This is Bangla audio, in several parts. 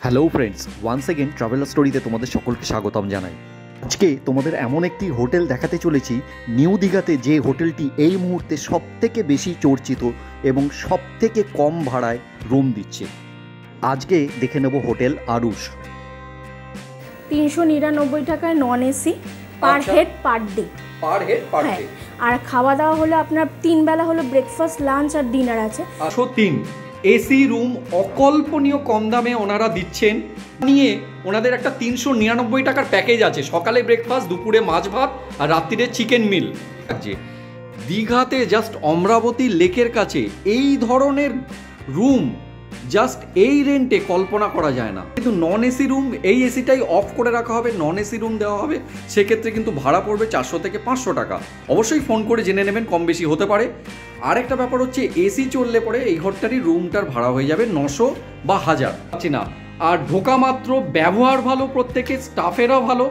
Hello friends, once again traveller স্টোরিতে তোমাদের সকলকে স্বাগতম জানাই। আজকে তোমাদের এমন একটি হোটেল দেখাতে চলেছি নিউ দীঘাতে, যে হোটেলটি এই মুহূর্তে সবথেকে বেশি চর্চিত এবং সবথেকে কম ভাড়ায় রুম দিচ্ছে। আজকে দেখে নেব হোটেল আরুষ। 399 টাকায় non AC per head per day. আর খাওয়া দাওয়া হলো আপনার 3 বেলা হলো ব্রেকফাস্ট, লাঞ্চ আর ডিনার আছে। 3 এসি রুম অকল্পনীয় কম দামে ওনারা দিচ্ছেন। নিয়ে ওনাদের একটা 399 টাকার প্যাকেজ আছে, সকালে ব্রেকফাস্ট, দুপুরে মাছ ভাত আর রাত্রিরে চিকেন মিল। দীঘাতে জাস্ট অমরাবতী লেকের কাছে এই ধরনের রুম জাস্ট এই রেন্টে কল্পনা করা যায় না। কিন্তু নন এসি রুম, এই এসিটাই অফ করে রাখা হবে, নন এসি রুম দেওয়া হবে, সেক্ষেত্রে কিন্তু ভাড়া পড়বে 400 থেকে 500 টাকা। অবশ্যই ফোন করে জেনে নেবেন, কম বেশি হতে পারে। আরেকটা ব্যাপার হচ্ছে, এসি চললে পরে এই ঘরটারই রুমটার ভাড়া হয়ে যাবে 900 বা 1000, পাচ্ছি না। আর ঢোকা মাত্র ব্যবহার ভালো, প্রত্যেকের স্টাফেরা ভালো।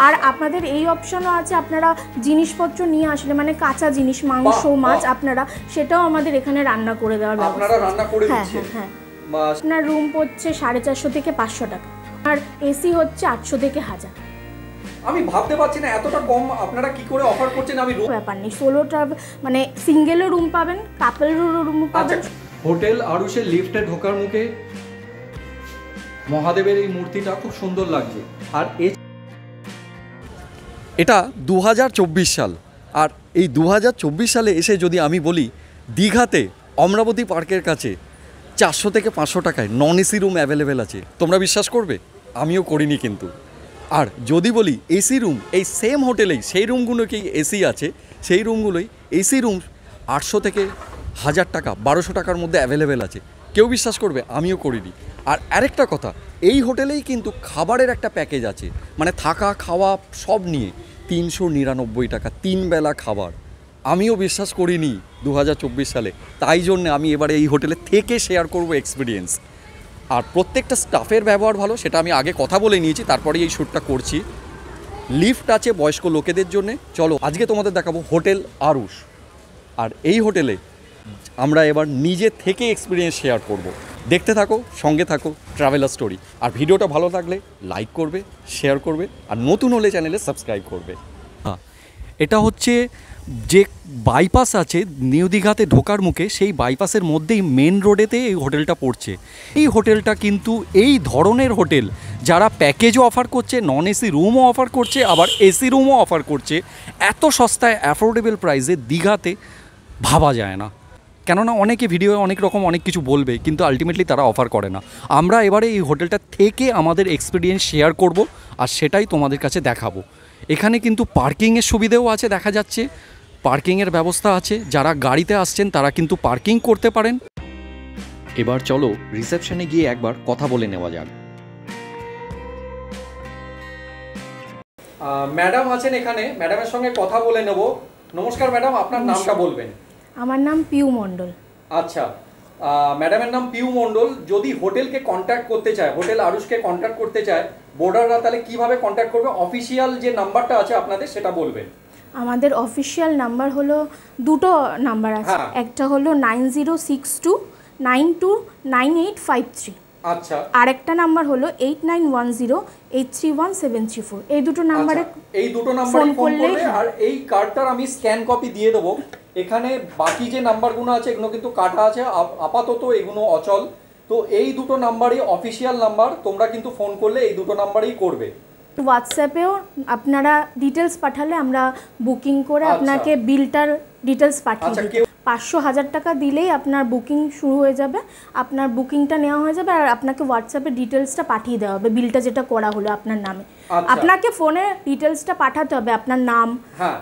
আর আপনাদের এই অপশনও আছে, আপনারা জিনিসপত্র নিয়ে আসলে মানে কাঁচা জিনিস, মাংস, মাছ, আপনারা সেটাও আমাদের এখানে রান্না করে দেওয়ার ব্যবস্থা। আপনারা রান্না করে দিচ্ছেন। হ্যাঁ, আপনার রুম পড়ছে 450 থেকে 500 টাকা, আর এসি হচ্ছে 800 থেকে 1000। আমি ভাবতে পারছি না এতটা কম আপনারা কি করে অফার করছেন। আমি ব্যাপার নেই, সোলোটা মানে সিঙ্গেলও রুম পাবেন, কাপলেরও রুম পাবেন। হোটেল আরুষের লিফটে ঢোকার মুখে মহাদেবের এই মূর্তিটা খুব সুন্দর লাগছে। আর এটা 2024 সাল, আর এই 2024 সালে এসে যদি আমি বলি দীঘাতে অমরাবতী পার্কের কাছে 400 থেকে 500 টাকায় নন এসি রুম অ্যাভেলেবেল আছে, তোমরা বিশ্বাস করবে? আমিও করিনি কিন্তু। আর যদি বলি এসি রুম, এই সেম হোটেলেই সেই রুমগুলোকেই এসি আছে, সেই রুমগুলোই এসি রুম 800 থেকে 1000 টাকা, 1200 টাকার মধ্যে অ্যাভেলেবেল আছে। কেউ বিশ্বাস করবে? আমিও করিনি। আর আরেকটা কথা, এই হোটেলেই কিন্তু খাবারের একটা প্যাকেজ আছে, মানে থাকা খাওয়া সব নিয়ে 399 টাকা, 3 বেলা খাবার। আমিও বিশ্বাস করিনি 2024 সালে, তাই জন্য আমি এবারে এই হোটেলে থেকে শেয়ার করব এক্সপিরিয়েন্স। আর প্রত্যেকটা স্টাফের ব্যবহার ভালো, সেটা আমি আগে কথা বলে নিয়েছি, তারপরে এই শ্যুটটা করছি। লিফট আছে বয়স্ক লোকেদের জন্যে। চলো আজকে তোমাদের দেখাবো হোটেল আরুষ। আর এই হোটেলে আমরা এবার নিজে থেকে এক্সপিরিয়েন্স শেয়ার করব। দেখতে থাকো, সঙ্গে থাকো ট্রাভেলার স্টোরি। আর ভিডিওটা ভালো লাগলে লাইক করবে, শেয়ার করবে, আর নতুন হলে চ্যানেলে সাবস্ক্রাইব করবে। হ্যাঁ, এটা হচ্ছে যে বাইপাস আছে নিউ দীঘাতে ঢোকার মুখে, সেই বাইপাসের মধ্যেই মেন রোডেতে এই হোটেলটা পড়ছে। এই হোটেলটা কিন্তু এই ধরনের হোটেল যারা প্যাকেজও অফার করছে, নন এসি রুমও অফার করছে, আবার এসি রুমও অফার করছে, এত সস্তায় অ্যাফোর্ডেবল প্রাইসে দীঘাতে ভাবা যায় না। কেননা অনেকে ভিডিওয়ে অনেক রকম অনেক কিছু বলবে, কিন্তু আলটিমেটলি তারা অফার করে না। আমরা এবারে এই হোটেলটা থেকে আমাদের এক্সপিরিয়েন্স শেয়ার করব, আর সেটাই তোমাদের কাছে দেখাবো। এখানে কিন্তু পার্কিংয়ের সুবিধেও আছে, দেখা যাচ্ছে পার্কিংয়ের ব্যবস্থা আছে। যারা গাড়িতে আসছেন তারা কিন্তু পার্কিং করতে পারেন। এবার চলো রিসেপশনে গিয়ে একবার কথা বলে নেওয়া যাক। ম্যাডাম আছেন এখানে, ম্যাডামের সঙ্গে কথা বলে নেব। নমস্কার ম্যাডাম, আপনার নামটা বলবেন? আমার নাম পিউ মণ্ডল। আচ্ছা, ম্যাডামের নাম পিউ মণ্ডল। যদি হোটেলকে কন্ট্যাক্ট করতে চায়, হোটেল আরুষকে কন্ট্যাক্ট করতে চায় বোর্ডাররা, তাহলে কিভাবে কন্ট্যাক্ট করবে? অফিসিয়াল যে নাম্বারটা আছে আপনাদের সেটা বলবেন। আমাদের অফিসিয়াল নাম্বার হলো, দুটো নাম্বার আছে। একটা হলো 9062929853। আচ্ছা, আরেকটা নাম্বার হলো 8910831734। এই দুটো নাম্বারে ফোন করলে, আর এই কার্ডটার আমি স্ক্যান কপি দিয়ে দেবো। এখানে বাকি যে নাম্বারগুলো আছে এগুলো কিন্তু কাটা আছে, আপাতত এগুলো অচল। তো এই দুটো নাম্বারই অফিসিয়াল নাম্বার, তোমরা কিন্তু ফোন করলে এই দুটো নাম্বারেই করবে। হোয়াটসঅ্যাপেও আপনারা ডিটেলস পাঠালে আমরা বুকিং করে আপনাকে বিলটার ডিটেলস পাঠিয়ে দেব। 500-1000 টাকা দিলেই আপনার বুকিং শুরু হয়ে যাবে, আপনার বুকিংটা নেওয়া হয়ে যাবে, আর আপনাকে হোয়াটসঅ্যাপে ডিটেলসটা পাঠিয়ে দেওয়া হবে। বিলটা যেটা করা হলো আপনার নামে, আপনাকে ফোনে ডিটেলসটা পাঠাতে হবে, আপনার নাম,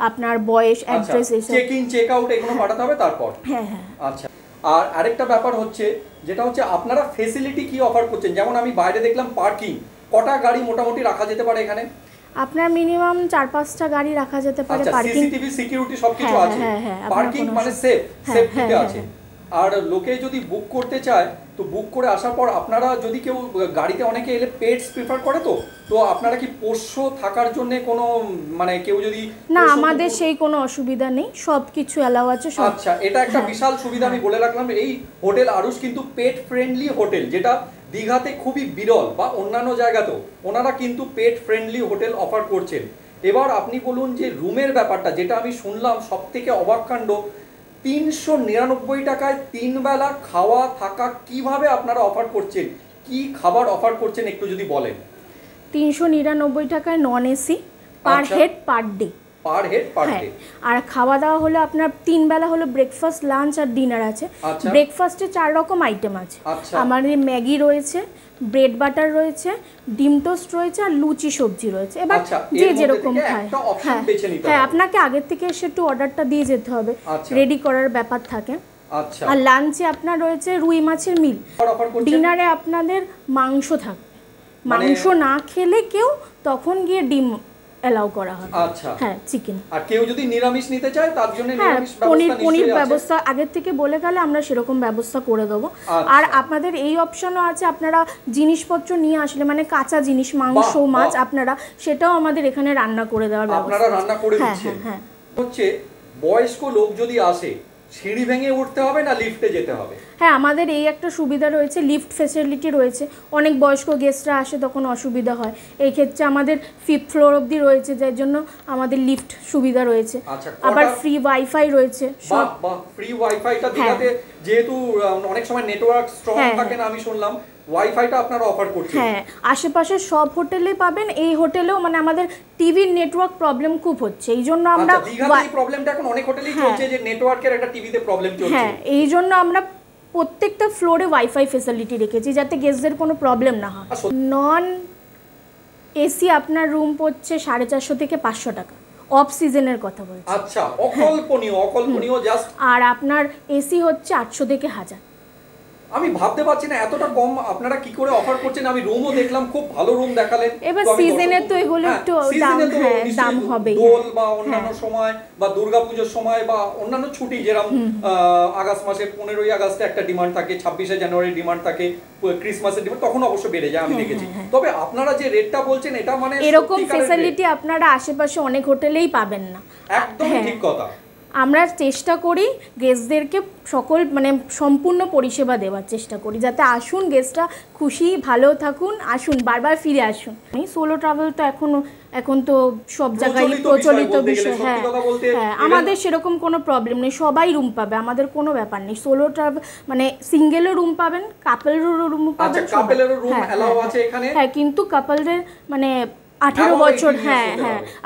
আপনার বয়স, অ্যাড্রেস, এসব চেক ইন চেক আউট এগুলো পাঠাতে হবে তারপর। হ্যাঁ। আচ্ছা, আর আরেকটা ব্যাপার হচ্ছে, যেটা হচ্ছে আপনারা ফেসিলিটি কি অফার করছেন? যেমন আমি বাইরে দেখলাম পার্কিং, কটা গাড়ি মোটামুটি রাখা যেতে পারে এখানে? আপনার মিনিমাম 4-5টা গাড়ি রাখা যেতে পারে। পার্কিং, সিসিটিভি সিকিউরিটি সবকিছু আছে। পার্কিং মানে সেফ, সেফটিতে আছে। আর লোকে যদি বুক করতে চায় তো বুক করে আসার পর আপনারা যদি কেউ গাড়িতে অনেকে এলে পেটস প্রিফার করে, তো আপনারা কি পোষ্য থাকার জন্য কোনো মানে কেউ যদি না, আমাদের সেই কোনো অসুবিধা নেই, সব কিছু অ্যালাউ আছে। আচ্ছা, এটা একটা বিশাল সুবিধা আমি বলে রাখলাম। এই হোটেল আরুষ কিন্তু পেট ফ্রেন্ডলি হোটেল, যেটা দীঘাতে খুবই বিরল বা অন্যান্য জায়গাতেও ওনারা কিন্তু পেট ফ্রেন্ডলি হোটেল অফার করছেন। এবার আপনি বলুন যে রুমের ব্যাপারটা, যেটা আমি শুনলাম সব থেকে অবাক কাণ্ড, 399 টাকায় 3 বেলা খাওয়া থাকা কিভাবে আপনারা অফার করছেন, কি খাবার অফার করছেন একটু যদি বলেন। 399 টাকায় non AC, per head per day. Per head per day. আর খাওয়া দাওয়া হলো আপনার 3 বেলা হলো ব্রেকফাস্ট, লাঞ্চ আর ডিনার আছে। ব্রেকফাস্টে 4 রকম আইটেম আছে। আমাদের ম্যাগি রয়েছে, ব্রেড বাটার রয়েছে, ডিম টোস্ট রয়েছে আর লুচি সবজি রয়েছে। এবার যে যেরকম খায়, হ্যাঁ আপনাকে আগের থেকে এসে একটু অর্ডারটা দিয়ে যেতে হবে, রেডি করার ব্যাপার থাকে। আর লাঞ্চে আপনার রয়েছে রুই মাছের মিল, ডিনারে আপনাদের মাংস থাকবে, মাংস না খেলে কেউ তখন গিয়ে ডিম এলাও করা হবে। আচ্ছা, হ্যাঁ চিকেন। আর কেউ যদি নিরামিষ নিতে চায় তার জন্য নিরামিষ ব্যবস্থা পনির ব্যবস্থা আগের থেকে বলে গেলে আমরা সেরকম ব্যবস্থা করে দেবো। আর আপনাদের এই অপশনও আছে, আপনারা জিনিসপত্র নিয়ে আসলে মানে কাঁচা জিনিস, মাংস মাছ, আপনারা সেটাও আমাদের এখানে রান্না করে দেওয়ার ব্যবস্থা। আপনারা রান্না করে দিচ্ছেন। হ্যাঁ, হচ্ছে বয়স্ক লোক যদি আসে সিঁড়ি ভেঙে উঠতে হবে না লিফটে যেতে হবে? হ্যাঁ, আমাদের এই একটা সুবিধা রয়েছে, লিফট ফ্যাসিলিটি রয়েছে। অনেক বয়স্ক গেস্টরা আসে তখন অসুবিধা হয়, এই ক্ষেত্রে আমাদের 5th ফ্লোর অবধি রয়েছে, যার জন্য আমাদের লিফট সুবিধা রয়েছে। আবার ফ্রি ওয়াইফাই রয়েছে। ফ্রি ওয়াইফাইটা দিঘাতে যেহেতু অনেক সময় নেটওয়ার্ক স্ট্রং থাকে না, আমি শুনলাম ওয়াইফাইটা আপনারা অফার করছেন। হ্যাঁ, আশেপাশে সব হোটেলেই পাবেন, এই হোটেলেও মানে আমাদের টিভির নেটওয়ার্ক প্রবলেম খুব হচ্ছে, এই জন্য আমরা দীঘাতে এই প্রবলেমটা এখন অনেক হোটেলেই চলছে যে নেটওয়ার্কের একটা টিভিতে প্রবলেম চলছে। হ্যাঁ, এই জন্য আমরা প্রত্যেকটা ফ্লোরে ওয়াইফাই ফ্যাসিলিটি রেখেছি যাতে গেস্টদের কোনো প্রবলেম না হয়। নন এসি আপনার রুম পড়ছে 450 থেকে 500 টাকা, অফ সিজনের কথা বলছি। আচ্ছা, অকল্পনীয় জাস্ট। আর আপনার এসি হচ্ছে 800 থেকে 1000। আমি ভাবতে পারছি না এতটা কম আপনারা কি করে অফার করছেন। আমি রুমও দেখলাম, খুব ভালো রুম দেখালেন। এবার সিজনে তো এগুলো একটু দাম হবে, দোল বা অন্যান্য সময় বা দুর্গাপূজার সময় বা অন্যান্য ছুটি, যেরকম আগস্ট মাসে 15ই আগস্টে একটা ডিমান্ড থাকে, 26শে জানুয়ারি ডিমান্ড থাকে, ক্রিসমাসের ডিমান্ড, তখন অবশ্য বেড়ে যায় আমি দেখেছি। তবে আপনারা যে রেটটা বলছেন এটা মানে এরকম ফ্যাসিলিটি আপনারা আশেপাশে অনেক হোটেলেই পাবেন না। একদম ঠিক কথা। আমরা চেষ্টা করি গেস্টদেরকে সকল মানে সম্পূর্ণ পরিষেবা দেওয়ার চেষ্টা করি, যাতে আসুন গেস্টরা খুশি ভালো থাকুন, আসুন বারবার ফিরে আসুন। সোলো ট্রাভেল তো এখন তো সব জায়গায় প্রচলিত বিষয়। হ্যাঁ, আমাদের সেরকম কোনো প্রবলেম নেই, সবাই রুম পাবে, আমাদের কোনো ব্যাপার নেই। সোলো ট্রাভেল মানে সিঙ্গেলও রুম পাবেন, কাপলেরও রুম পাবেন। হ্যাঁ, কিন্তু কাপলদের মানে 18 বছর। হ্যাঁ,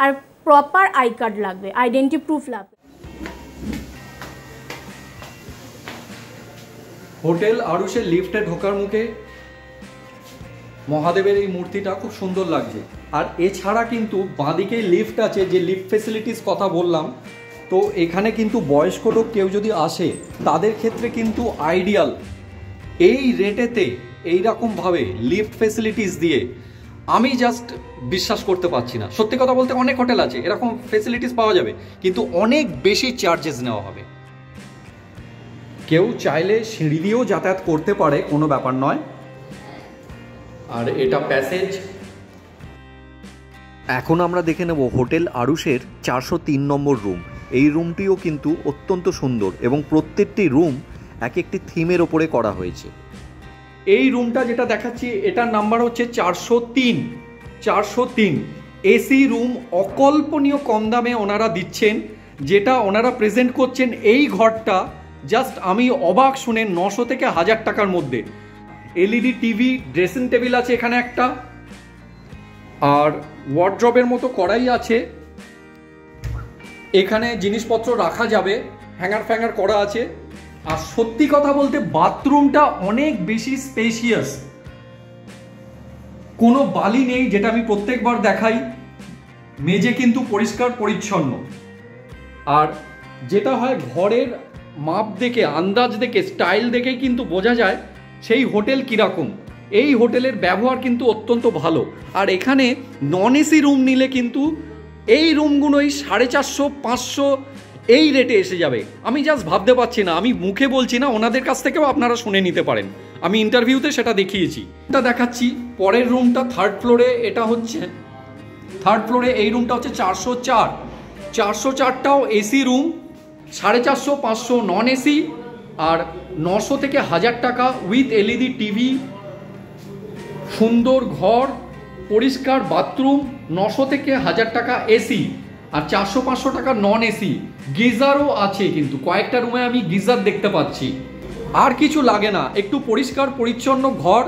আর প্রপার আই কার্ড লাগবে, আইডেন্টি প্রুফ লাগবে। হোটেল আরুষের লিফটে ঢোকার মুখে মহাদেবের এই মূর্তিটা খুব সুন্দর লাগছে। আর এছাড়া কিন্তু বাঁদিকে লিফট আছে, যে লিফট ফেসিলিটিস কথা বললাম, তো এখানে কিন্তু বয়স্ক লোক কেউ যদি আসে তাদের ক্ষেত্রে কিন্তু আইডিয়াল। এই রেটেতে এইরকমভাবে লিফট ফেসিলিটিস দিয়ে আমি জাস্ট বিশ্বাস করতে পারছি না। সত্যি কথা বলতে অনেক হোটেল আছে এরকম ফেসিলিটিস পাওয়া যাবে, কিন্তু অনেক বেশি চার্জেস নেওয়া হবে। কেউ চাইলে সিঁড়ি দিয়েও যাতায়াত করতে পারে, কোনো ব্যাপার নয়। আর এটা প্যাসেজ। এখন আমরা দেখে নেব হোটেল আরুষের 403 নম্বর রুম। এই রুমটিও কিন্তু অত্যন্ত সুন্দর এবং প্রত্যেকটি রুম এক একটি থিমের ওপরে করা হয়েছে। এই রুমটা যেটা দেখাচ্ছি এটার নাম্বার হচ্ছে 403। এসি রুম অকল্পনীয় কম দামে ওনারা দিচ্ছেন, যেটা ওনারা প্রেজেন্ট করছেন। এই ঘরটা জাস্ট আমি অবাক শুনে 900 থেকে 1000 টাকার মধ্যে। এলইডি টিভি, ড্রেসিং টেবিল আছে এখানে একটা, আর ওয়ার্ড্রবের মতো করাই আছে। এখানে জিনিসপত্র রাখা যাবে, হ্যাঙ্গার ফ্যাঙ্গার করা আছে। আর সত্যি কথা বলতে বাথরুমটা অনেক বেশি স্পেশিয়াস, কোনো বালি নেই, যেটা আমি প্রত্যেকবার দেখাই। মেঝে কিন্তু পরিষ্কার পরিচ্ছন্ন। আর যেটা হয় ঘরের মাপ দেখে, আন্দাজ দেখে, স্টাইল দেখেই কিন্তু বোঝা যায় সেই হোটেল কীরকম। এই হোটেলের ব্যবহার কিন্তু অত্যন্ত ভালো। আর এখানে নন এসি রুম নিলে কিন্তু এই রুমগুলোই 450-500 এই রেটে এসে যাবে। আমি জাস্ট ভাবতে পারছি না, আমি মুখে বলছি না, ওনাদের কাছ থেকেও আপনারা শুনে নিতে পারেন, আমি ইন্টারভিউতে সেটা দেখিয়েছি। এটা দেখাচ্ছি পরের রুমটা, থার্ড ফ্লোরে। এটা হচ্ছে থার্ড ফ্লোরে, এই রুমটা হচ্ছে 404। 404টাও এসি রুম, 450, 500 নন এসি, আর 900 থেকে 1000 টাকা উইথ এলইডি টিভি, সুন্দর ঘর, পরিষ্কার বাথরুম, 900 থেকে 1000 টাকা এসি, আর 400-500 টাকা নন এসি। গিজারও আছে, কিন্তু কয়েকটা রুমে আমি গিজার দেখতে পাচ্ছি। আর কিছু লাগে না, একটু পরিষ্কার পরিচ্ছন্ন ঘর।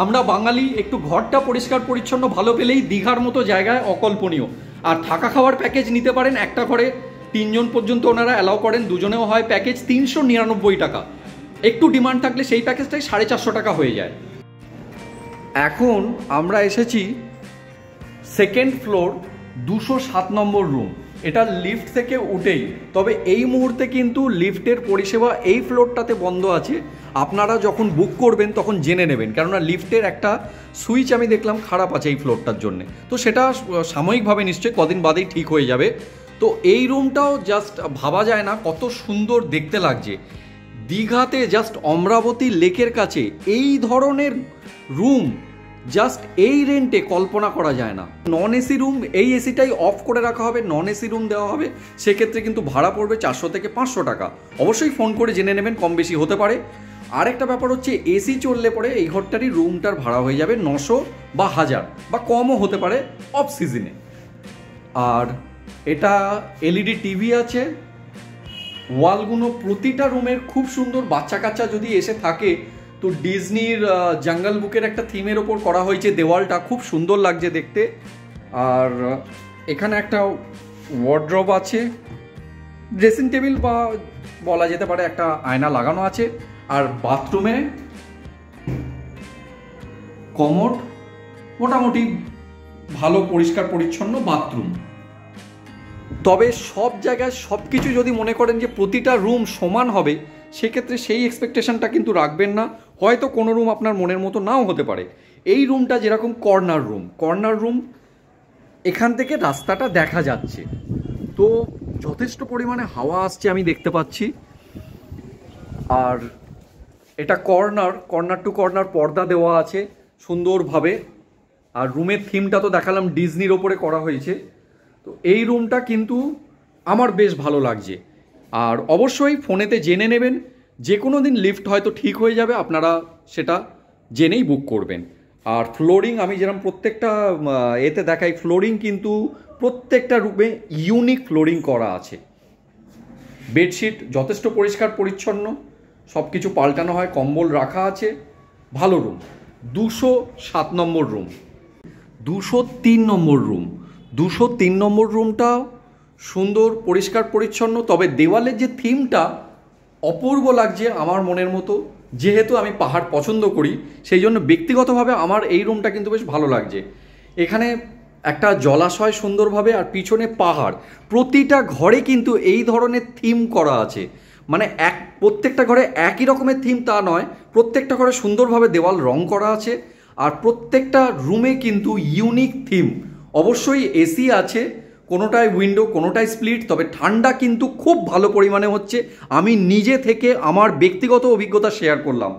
আমরা বাঙালি, একটু ঘরটা পরিষ্কার পরিচ্ছন্ন ভালো পেলেই দীঘার মতো জায়গায় অকল্পনীয়। আর থাকা খাওয়ার প্যাকেজ নিতে পারেন, একটা ঘরে 3 জন পর্যন্ত ওনারা অ্যালাউ করেন, দুজনেও হয় প্যাকেজ 399 টাকা। একটু ডিমান্ড থাকলে সেই প্যাকেজটাই 450 টাকা হয়ে যায়। এখন আমরা এসেছি সেকেন্ড ফ্লোর, 207 নম্বর রুম। এটা লিফট থেকে উঠেই, তবে এই মুহূর্তে কিন্তু লিফটের পরিষেবা এই ফ্লোরটাতে বন্ধ আছে। আপনারা যখন বুক করবেন তখন জেনে নেবেন, কেননা লিফটের একটা সুইচ আমি দেখলাম খারাপ আছে এই ফ্লোরটার জন্য। তো সেটা সাময়িকভাবে নিশ্চয়ই কদিন বাদেই ঠিক হয়ে যাবে। তো এই রুমটাও জাস্ট ভাবা যায় না কত সুন্দর দেখতে লাগছে। দীঘাতে জাস্ট অমরাবতী লেকের কাছে এই ধরনের রুম জাস্ট এই রেন্টে কল্পনা করা যায় না। নন এসি রুম, এই এসিটাই অফ করে রাখা হবে, নন এসি রুম দেওয়া হবে, সেক্ষেত্রে কিন্তু ভাড়া পড়বে 400 থেকে 500 টাকা। অবশ্যই ফোন করে জেনে নেবেন, কম বেশি হতে পারে। আর একটা ব্যাপার হচ্ছে, এসি চললে পরে এই ঘরটারই রুমটার ভাড়া হয়ে যাবে 900 বা 1000 বা কমও হতে পারে অফ সিজনে। আর এটা এলইডি টিভি আছে, ওয়ালগুলো প্রতিটা রুমের খুব সুন্দর। বাচ্চা কাচ্চা যদি এসে থাকে তো ডিজনির জঙ্গল বুকের একটা থিমের ওপর করা হয়েছে, দেওয়ালটা খুব সুন্দর লাগছে দেখতে। আর এখানে একটা ওয়ার্ড্রব আছে, ড্রেসিং টেবিল বা বলা যেতে পারে একটা আয়না লাগানো আছে। আর বাথরুমে কমোড, মোটামুটি ভালো পরিষ্কার পরিচ্ছন্ন বাথরুম। তবে সব জায়গায় সব কিছু যদি মনে করেন যে প্রতিটা রুম সমান হবে, সেক্ষেত্রে সেই এক্সপেকটেশনটা কিন্তু রাখবেন না। হয়তো কোনো রুম আপনার মনের মতো নাও হতে পারে। এই রুমটা যেরকম কর্নার রুম, এখান থেকে রাস্তাটা দেখা যাচ্ছে, তো যথেষ্ট পরিমাণে হাওয়া আসছে আমি দেখতে পাচ্ছি। আর এটা কর্নার টু কর্নার পর্দা দেওয়া আছে সুন্দরভাবে। আর রুমের থিমটা তো দেখালাম, ডিজনির ওপরে করা হয়েছে। তো এই রুমটা কিন্তু আমার বেশ ভালো লাগছে। আর অবশ্যই ফোনেতে জেনে নেবেন, যে কোনো দিন লিফট হয়তো ঠিক হয়ে যাবে, আপনারা সেটা জেনেই বুক করবেন। আর ফ্লোরিং আমি যেরকম প্রত্যেকটা এতে দেখাই, ফ্লোরিং কিন্তু প্রত্যেকটা রুমে ইউনিক ফ্লোরিং করা আছে। বেডশিট যথেষ্ট পরিষ্কার পরিচ্ছন্ন, সব কিছু পাল্টানো হয়, কম্বল রাখা আছে, ভালো রুম। 207 নম্বর রুম, 203 নম্বর রুম। 203 নম্বর রুমটা সুন্দর পরিষ্কার পরিচ্ছন্ন, তবে দেওয়ালের যে থিমটা অপূর্ব লাগছে আমার মনের মতো। যেহেতু আমি পাহাড় পছন্দ করি, সেই জন্য ব্যক্তিগতভাবে আমার এই রুমটা কিন্তু বেশ ভালো লাগছে। এখানে একটা জলাশয় সুন্দরভাবে, আর পিছনে পাহাড়। প্রতিটা ঘরে কিন্তু এই ধরনের থিম করা আছে, মানে প্রত্যেকটা ঘরে একই রকমের থিম তা নয়, প্রত্যেকটা ঘরে সুন্দরভাবে দেওয়াল রং করা আছে। আর প্রত্যেকটা রুমে কিন্তু ইউনিক থিম। অবশ্যই এসি আছে, কোনোটায় উইন্ডো কোনোটায় স্প্লিট, তবে ঠান্ডা কিন্তু খুব ভালো পরিমাণে হচ্ছে। আমি নিজে থেকে আমার ব্যক্তিগত অভিজ্ঞতা শেয়ার করলাম।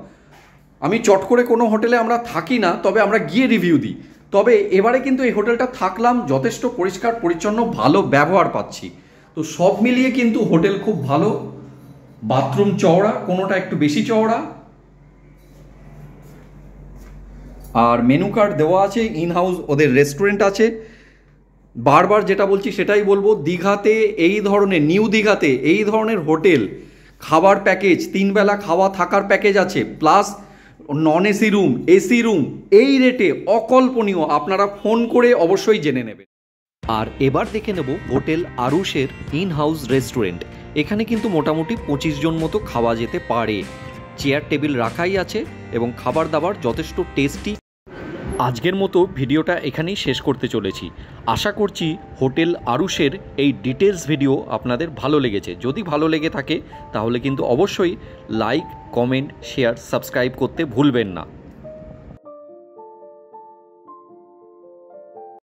আমি চট করে কোনো হোটেলে আমরা থাকি না, তবে আমরা গিয়ে রিভিউ দিই। তবে এবারে কিন্তু এই হোটেলটা থাকলাম, যথেষ্ট পরিষ্কার পরিচ্ছন্ন, ভালো ব্যবহার পাচ্ছি। তো সব মিলিয়ে কিন্তু হোটেল খুব ভালো। বাথরুম চওড়া, কোনোটা একটু বেশি চওড়া। আর মেনু কার্ড দেওয়া আছে, ইন হাউস ওদের রেস্টুরেন্ট আছে। বারবার যেটা বলছি সেটাই বলবো, দীঘাতে এই ধরনের, নিউ দীঘাতে এই ধরনের হোটেল, খাবার প্যাকেজ, 3 বেলা খাওয়া থাকার প্যাকেজ আছে, plus non AC room, AC room, এই রেটে অকল্পনীয়। আপনারা ফোন করে অবশ্যই জেনে নেবেন। আর এবার দেখে নেব হোটেল আরুষের ইন হাউস রেস্টুরেন্ট। এখানে কিন্তু মোটামুটি 25 জন মতো খাওয়া যেতে পারে। চেয়ার টেবিল রাখাই আছে এবং খাবার দাবার যথেষ্ট টেস্টি। আজকের মতো ভিডিওটা এখানেই শেষ করতে চলেছি। আশা করছি হোটেল আরুষের এই ডিটেলস ভিডিও আপনাদের ভালো লেগেছে। যদি ভালো লেগে থাকে তাহলে কিন্তু অবশ্যই লাইক, কমেন্ট, শেয়ার, সাবস্ক্রাইব করতে ভুলবেন না।